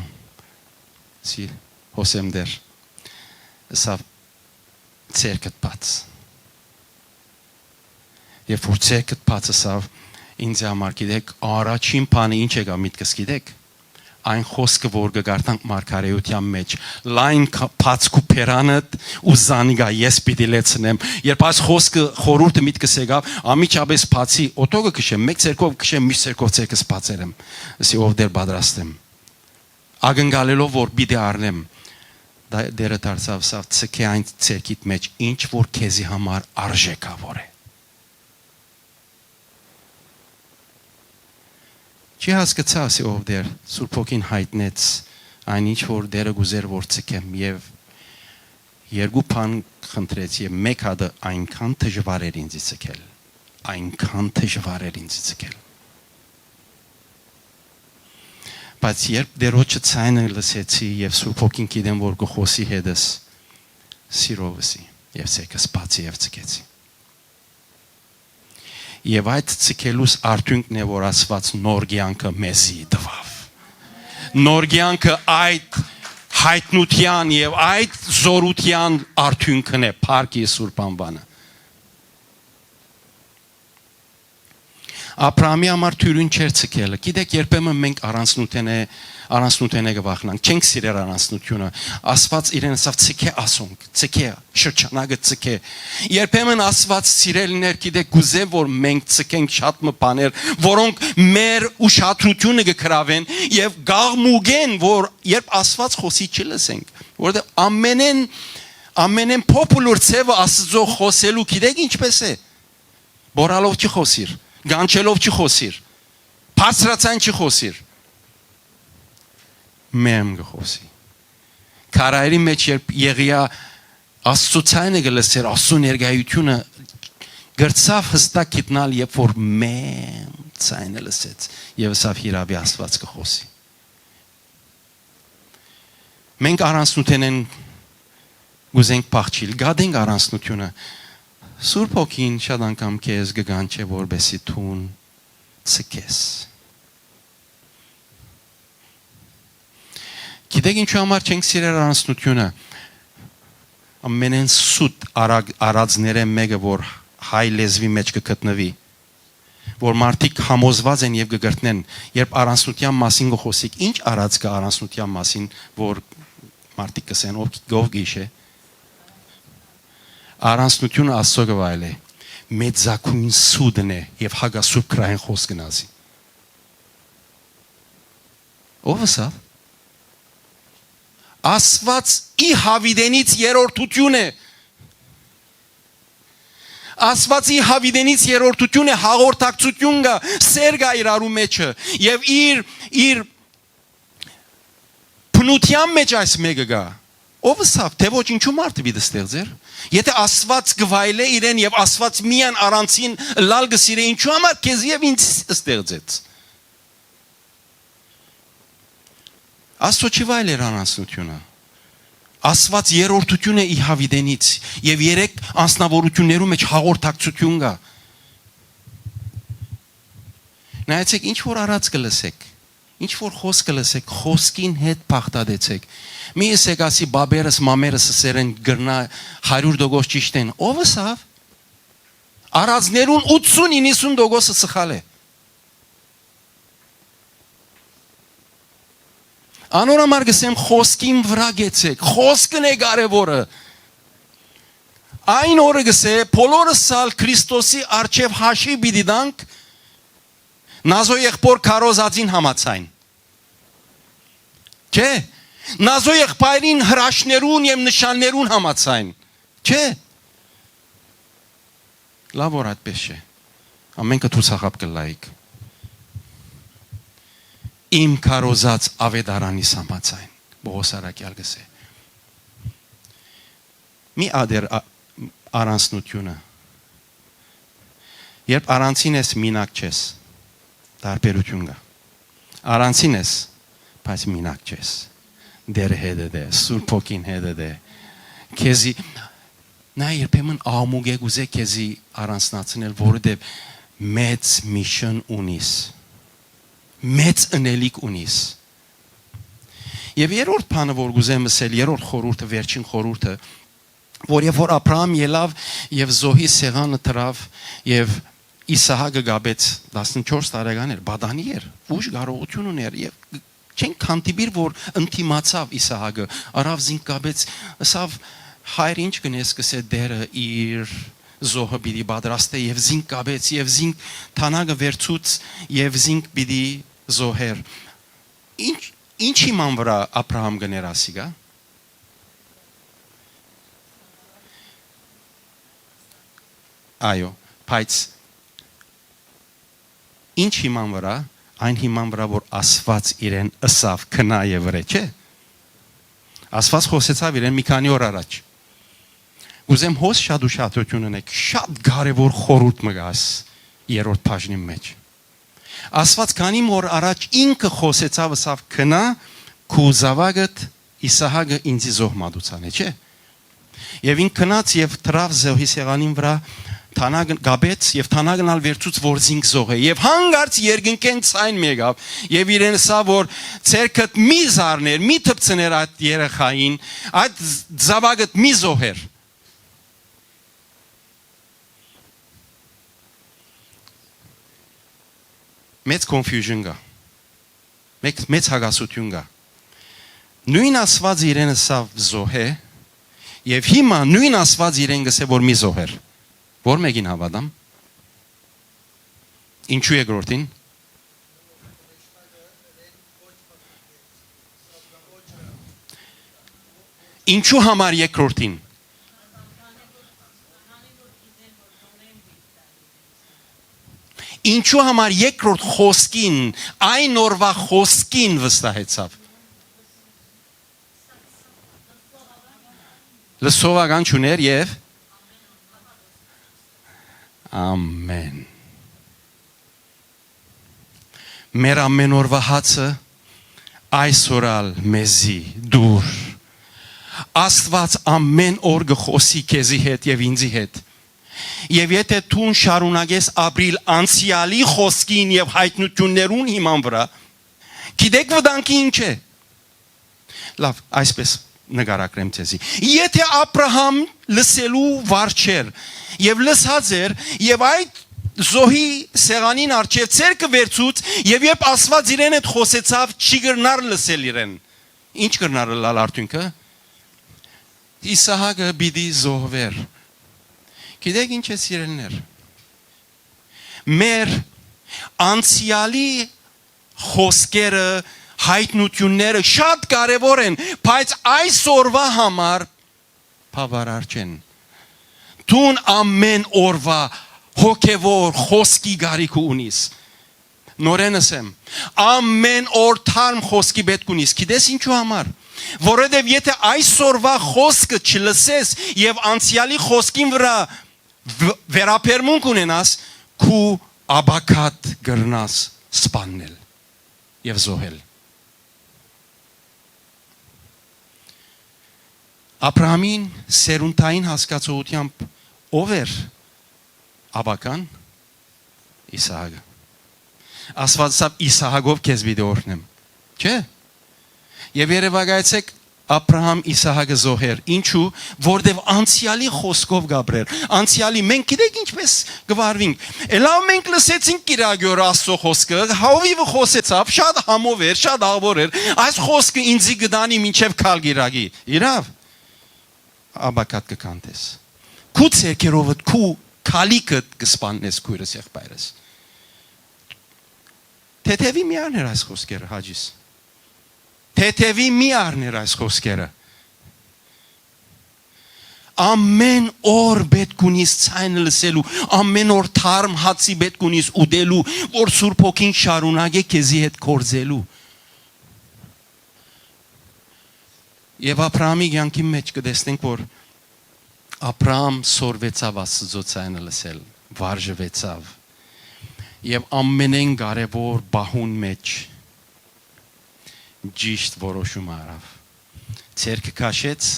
սի հոսեմ դեր ասավ ցերկդ բաց եւ որ ցերկդ բաց ասավ ինձ համար գիտեք առաջին բանը ինչ եկա միտքս գիտեք այն խոսքը որ գարտանք մարգարեության մեջ լայն փածկու փերանդ ու զանիգա ես պիտի լեցնեմ երբ այս խոսքը խորուրդը միտքս եկավ ամիջապես փածի օտոգը քշեմ մեկ ցերկով քշեմ միշտ ցերկով ցերկս բացերեմ ասի ով դեր պատրաստեմ ագնգալելով որ պիտի առնեմ դերը դարձավ սա ցկե այն ցերկիտ մեջ ինչ որ քեզի համար արժեքավոր է Չի հասկացա ասի ով դեր Սուրբ Հոգին հայտնեց այն ինչ որ դերը գուզեր որ ցկեմ եւ երկու բան խնդրեց եւ մեկ հատը այնքան դժվար էր ինձ ցկել այնքան դժվար էր ինձ ցկել բայց երբ դերոջը ցայնը լսեցի եւ Սուրբ Հոգին գիտեմ որ գխոսի հետս սիրովսի եւ ցեկս բացի եւ ցկեցի Եվ այդ ցկելուս արդյունքն է որ ասված նոր կյանքը մեզի տվավ նոր կյանքը այդ հայտնության եւ այդ զորության արդյունքն է Փառքի Սուրբ անվանը Աբրահամի համար թյուրին չեր ցկելը գիտեք երբեմն մենք առանցնութեն գվախնանք չենք սիրել առանցնությունը Աստված իրեն ասավ ցկե ասոնք ցկե շրջանակը ցկե երբեմն Աստված սիրելիներ գիտեք գուզե որ մենք ցկենք շատ բաներ որոնք մեր ուշադրությունը կգրավեն եւ գաղմուգեն որ երբ Աստված խոսի չլսենք որովհետեւ ամենեն պոպուլար ցևը Աստծո խոսելու գիտեք ինչպես է։ Բորալով չի խոսիր, գանչելով չի խոսիր, բարձրացան չի խոսիր։ Մեմ գխոսի։ Քարայրի մեջ երբ Եղիա Աստծո ցայնը գլսեր, Աստծո ներկայությունը գրծավ հստակ գիտնալ, երբ որ մեմ ցայնը լսեց եւ սավ հիրավի Աստված գխոսի։ Մենք առանցնութեն գուզենք փախչիլ, գադենք առանցնությունը։ Սուրբ Հոգին շատ անգամ քեզ գանչե որբեսի թուն ցկես։ Գիտեք ինչու համար չենք սիրել առանցնությունը։ Ամենեն սուտ արածները մեկը որ հայ լեզվի մեջ կգտնվի, որ մարդիկ համոզված են եւ կգրտնեն, երբ առանցնության մասին գխոսիկ, ինչ արած կա առանցնության մասին, որ մարդիկ կսեն ով գիշե։ Առանցնությունը Աստծո գվայել է, մեծակույն սուդն է եւ հագասուրբ քրային խոսք գնացի։ Ո՞վ է սա։ Աստված ի հավիդենից երրորդություն է։ Աստվածի հավիդենից երրորդություն է, հաղորդակցություն կա, սեր կա իրարու մեջը եւ իր բնության մեջ այս մեկը կա։ Ով է սա, թե ոչ ինչու մարդը պիտի ստեղծեր։ Եթե Աստված գվայել է իրեն եւ Աստված միան առանցին լալ գսիրե, ինչու համար քեզ եւ ինձ ստեղծեց։ Աստծո չի վայել էր առանցնությունը։ Աստված երրորդություն է ի հավիդենից եւ երեք անձնավորություններու մեջ հաղորդակցություն կա։ Նայեցեք ինչ որ արած կլսեք, ինչ որ խոսք կլսեք, խոսքին հետ փախտադեցեք։ Մի եսեք ասի բաբերս մամերս սերեն գրնա 100% ճիշտ են։ Ո՞վ է սա։ Արածներուն 80-90% սխալ է։ Անորամար գսեմ խոսքին վրա գեցեք, խոսքն է կարևորը։ Այն օրը գսե, բոլորս սալ Քրիստոսի արչև հաշի պիտի դանք, նազո եղբոր քարոզածին համացայն։ Չէ, նազո եղբայրին հրաշներուն եւ նշաններուն համացայն։ Չէ։ Լավ որ այդպես չէ։ Ամենքը ցուցախապ կլայք։ Իմ քարոզած ավետարանիս համացայն Պողոս Արաքյալ գսե։ Մի ադեր առանցնությունը։ Երբ առանցին ես մինակ չես, տարբերություն կա։ Առանցին ես, բայց մինակ չես։ Դեր հետ է, Սուրբ Հոգին հետ է։ Քեզի նա երբեմն աղմուկ է գուզե քեզի առանցնացնել, որովհետև մեծ միշն ունիս։ Մեծ ընելիք ունիս։ Եվ երրորդ բանը որ գուզեմ ասել, երրորդ խորհուրդը, վերջին խորհուրդը, որ երբ որ Աբրահամ ելավ եւ զոհի սեղանը դրավ եւ Իսահակը գաբեց 14 տարեկան էր, բադանի էր, ուժ կարողություն ուներ եւ չեն քանտիբիր որ ընտիմացավ Իսահակը, արավ զինք գաբեց, ասավ հայր ինչ կնես կսե դերը իր զոհը պիտի պատրաստե եւ զինք կաբեց եւ զինք թանագը վերցուց եւ զինք պիտի զոհեր։ Ինչի ման վրա Աբրահամ գներ ասիգա։ Այո, բայց ինչ հիման վրա, այն հիման վրա որ Աստված իրեն ըսավ քնա եւ վրե, չէ։ Աստված խոսեցավ իրեն մի քանի օր առաջ։ Ուզեմ հոս շատ ուշադրություն ունեք, շատ կարևոր խորհուրդ մգաս երրորդ բաժնի մեջ։ Աստված քանի օր առաջ ինքը խոսեցավ ըսավ քնա քու զավակդ Իսահակը ինձի զոհ մատուցան է, չէ։ Եվ ինքը քնած եւ դրավ զոհի սեղանին վրա թանագն գաբեց եւ թանագն ալ վերցուց որ զինք զոհ է եւ հանգարց երկնքեն ցայն մեկավ եւ իրեն սա որ ցերքդ մի զարներ մի թփցներ այդ երեխային այդ զավակդ մի զոհեր մեծ confusion կա մեծ հագասություն կա նույն Աստված իրեն սա զոհ է եւ հիմա նույն Աստված իրեն գսե որ մի զոհեր Որ մեկին հավատամ։ Ինչու երկրորդին։ Ինչու համար երկրորդին։ ինչու համար երկրորդ խոսքին, այն օրվա խոսքին վստահեցավ։ Լսողական չուներ եւ ամեն։ Մեր ամեն օրվա հացը այսօրալ մեզի դուր։ Աստված ամեն օր գխոսի քեզի հետ եւ ինձի հետ։ Եվ եթե դու շարունակես ապրիլ անցյալի խոսքին եւ հայտնություններուն հիման վրա, գիտեք վտանգի ինչ է։ Լավ, այսպես նկարագրեմ ցեզի։ Եթե Աբրահամ լսելու վարչեր եւ լսած էր եւ այդ զոհի սեղանին արջև ցերկը վերցուց եւ երբ Աստված իրեն հետ խոսեցավ, չի գրնար լսել իրեն։ Ինչ գրնար լալ արդյունքը։ Իսահակը բիդի զոհվեր։ Գիտեք ինչ է սիրելիներ։ Մեր անցյալի խոսքերը, հայտնությունները շատ կարևոր են, բայց այսօրվա համար բավարար չեն։ Դուն ամեն օրվա հոգևոր խոսքի գարիք ունիս։ Նորենս եմ, ամեն օր թարմ խոսքի պետք ունիս։ Գիտես ինչու համար։ Որովհետև եթե այսօրվա խոսքը չլսես եւ անցյալի խոսքին վրա վերապերմունք ունենաս, քու աբակատ գրնաս սպաննել եւ զոհել։ Աբրահամին սերունդային հասկացողությամբ ով էր աբական Իսահակը։ Աստված ասավ Իսահակով քեզ պիտի օրհնեմ։ Չէ։ Եվ երևակայեցեք Աբրահամ Իսահակը զոհեր։ Ինչու։ Որտեվ անցյալի խոսքով գաբրեր։ Անցյալի մենք գիտենք ինչպես գվարվինք։ Լավ մենք լսեցինք Կիրագյոր Աստծո խոսքը, Հովիվը խոսեցավ, շատ համով էր, շատ աղբոր էր։ Այս խոսքը ինձի գտանի մինչև քալ Կիրագի։ Իրավ։ Աբակատ կկանտես։ Քու ցերկերով քու քալիկդ կսպանես քույրս եղբայրս։ Թեթևի մի առներ այս խոսքերը հաջիս։ Թեթևի մի առներ այս խոսքերը։ Ամեն օր պետք ունիս ցայնը լսելու, ամեն օր թարմ հացի պետք ունիս ուտելու, որ Սուրբ Հոգին շարունակե քեզի հետ կորձելու։ Եվ Աբրահամի կյանքի մեջ կտեսնենք, որ Աբրահամ սորվեցավ Աստծո ցայնը լսել, վարժվեցավ։ Եվ ամենեն կարևոր բահուն մեջ ճիշտ որոշում արավ։ Ցերկը քաշեց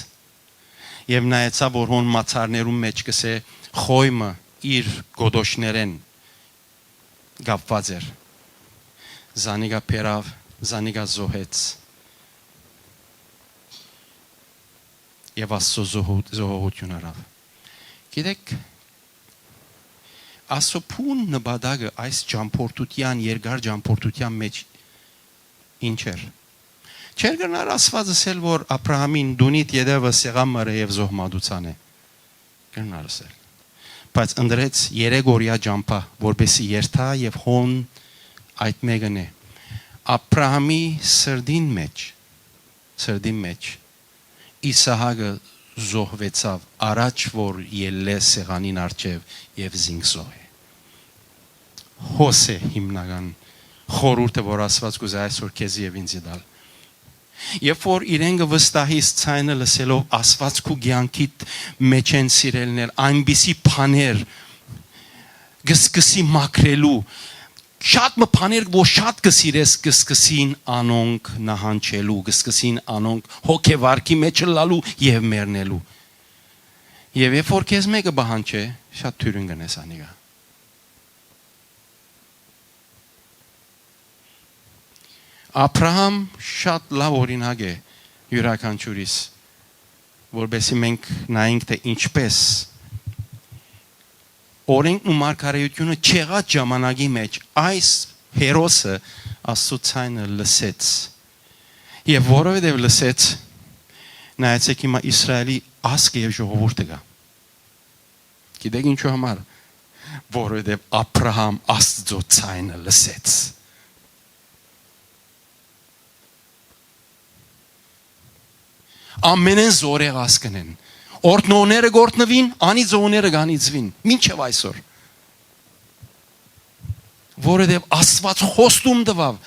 եւ նայեցավ, որ հոն մացարներում մեջ կսե խոյմը իր գոդոշներեն գապված էր։ Զանիգա փերավ, զանիգա զոհեց։ Եվ Աստծո զոհություն արավ։ Գիտեք, Աստծո փուն նպատակը այս ճամփորդության, երկար ճամփորդության մեջ ինչ էր։ Չէր գնար Աստված ասել, որ Աբրահամին դունիդ յետևը սեղամը եւ զոհմադուցան է։ Գնար ասել։ Բայց ընդրեց 3 օրյա ճամփա, որպեսի երթա եւ հոն այդ մեկն է։ Աբրահամի սրդին մեջ Իսահակը զոհվեցավ առաջ որ ելե սեղանին արջև եւ զինգզոհ է։ Հոսե հիմնական խորհուրդը որ Աստված կուզե այսօր քեզ եւ ինձ դալ։ Երբ որ իրեն վստահիս ցայնը լսելով Աստված քու ցանկիտ մեջ են սիրելներ այնպիսի բաներ գսկսի մակրելու շատ մփաներ որ շատ կսիրես կսկսին անոնք նահանջելու կսկսին անոնք հոգեվարքի մեջ լալու եւ մեռնելու եւ երբ որ քեզ մեկը բանջե շատ թյուրին գնես անիգա Աբրահամ շատ լավ օրինակ է յուրաքանչյուրիս որովհետեւ մենք նայենք թե ինչպես օրենքն ու մարգարեությունը չեղած ժամանակի մեջ այս հերոսը Աստծո ցայնը լսեց եւ որովհետեւ լսեց նայեցեք հիմա Իսրայելի ազգը եւ ժողովուրդը գա գիտեք ինչու համար որովհետեւ Աբրահամ Աստծո ցայնը լսեց ամենեն զորեղ ազգն են Օրտնոները գործնվին, անիծողները գանիծվին, մինչև այսօր։ որովհետև Աստված խոստում տվավ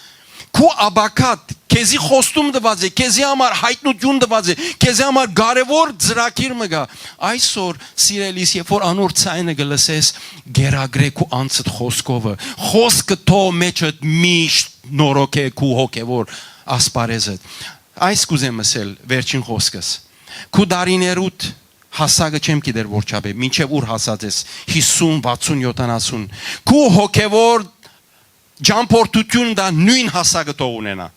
քու աբակատ քեզի խոստում տված է քեզի համար հայտնություն տված է քեզի համար կարևոր ծրագիր մը գա այսօր սիրելիս երբ որ անոր ցայնը գլսես գերագրե քու անցդ խոսքովը խոսքը թո մեջդ միշտ նորոքե քու հոգևոր ասպարեզը այս կուզեմ ասել վերջին խոսքս քու դարիներուտ հասակը չեմ գիտեր որ չափե մինչև ուր հասած ես 50 60 70 քու հոգևոր ճամփորդություն դա նույն հասակը թող ունենա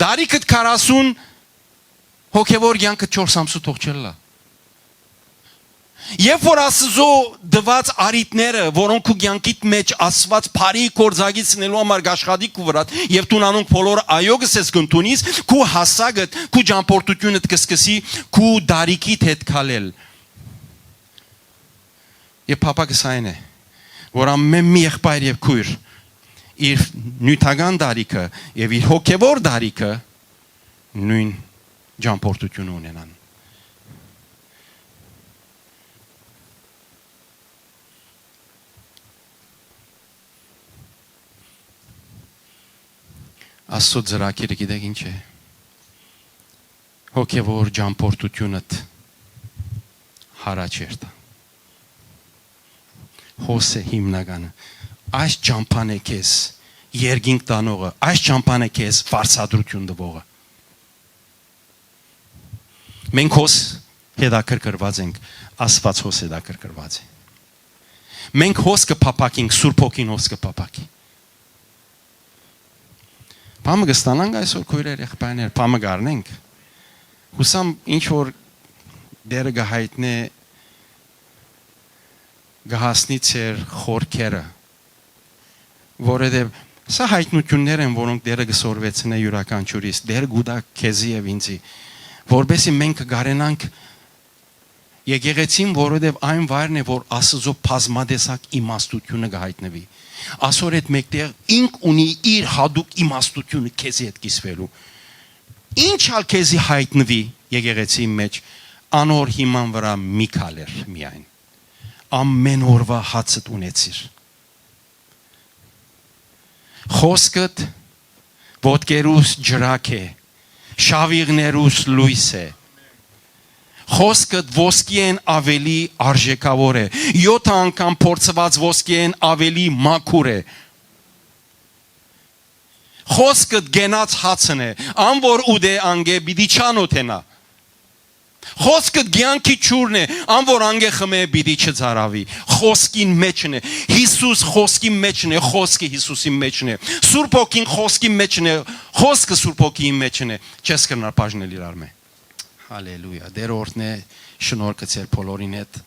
դարիքդ 40 հոգևոր յանքը 4 ամսու թող չլա Երբ որ Աստծո դված արիտները, որոնք քու յանքիդ մեջ Աստված բարի կորձագից նելու համար գաշխատի քու վրա, եւ դու անոնք բոլոր այո գսես կընտունիս, քու հասակդ, քու ճամփորդությունդ կսկսի, քու դարիքիդ հետ քալել։ Եվ փապակս այն է, որ ամեն մի եղբայր եւ քույր իր նյութական դարիքը եւ իր հոգեվոր դարիքը նույն ճամփորդություն ունենան։ Աստծո ծրագիրը գիտեք ինչ է հոգևոր ճամփորդությունդ հարաճերտա հոսե հիմնականը այս ճամփան է քեզ երգինք տանողը այս ճամփան է քեզ վարսադրություն տվողը մենք հոս հետաքրքրված ենք Աստված հոս հետաքրքրված է մենք հոս կփապակենք Սուրբ Հոգին հոս կփապակի Պամը գստանանք այսօր քույրեր եղբայրներ, պամը գարնենք, հուսամ ինչ-որ դերը գահայտնե գահասնի ծեր խորքերը, որովհետև սա հայտնություններ են, որոնք դերը գսորվեցնե յուրաքանչյուրիս, դերը գուդա քեզի եւ ինձի, որբեսի մենք գարենանք եկեղեցին, որովհետև այն վայրն է, որ Աստծո բազմադեսակ իմաստությունը գահայտնվի Ասոր հետ մեկտեղ ինք ունի իր հադուկ իմաստությունը քեզի հետ կիսվելու Ինչ ալ քեզի հայտնվի եկեղեցի մեջ անոր հիման վրա մի քալեր միայն ամեն օրվա հացդ ունեցիր Խոսքդ ոտքերուս ջրակ է շավիղներուս լույս է Խոսքդ ոսկիեն ավելի արժեքավոր է 7 անգամ փորձված ոսկիեն ավելի մաքուր է Խոսքդ գենած հացն է ան որ ուդե անգե բիդի չանոթենա Խոսքդ գյանքի ճուրն է ան որ անգե խմե բիդի չծարավի Խոսքին մեջն է Հիսուս խոսքի մեջն է խոսքը Հիսուսի մեջն է Սուրբ Հոգին խոսքի մեջն է խոսքը Սուրբ Հոգի մեջն է չես կրնար բաժնել իրար մե Հալելույա, դեր օրհնե շնորհքը ձեր բոլորին հետ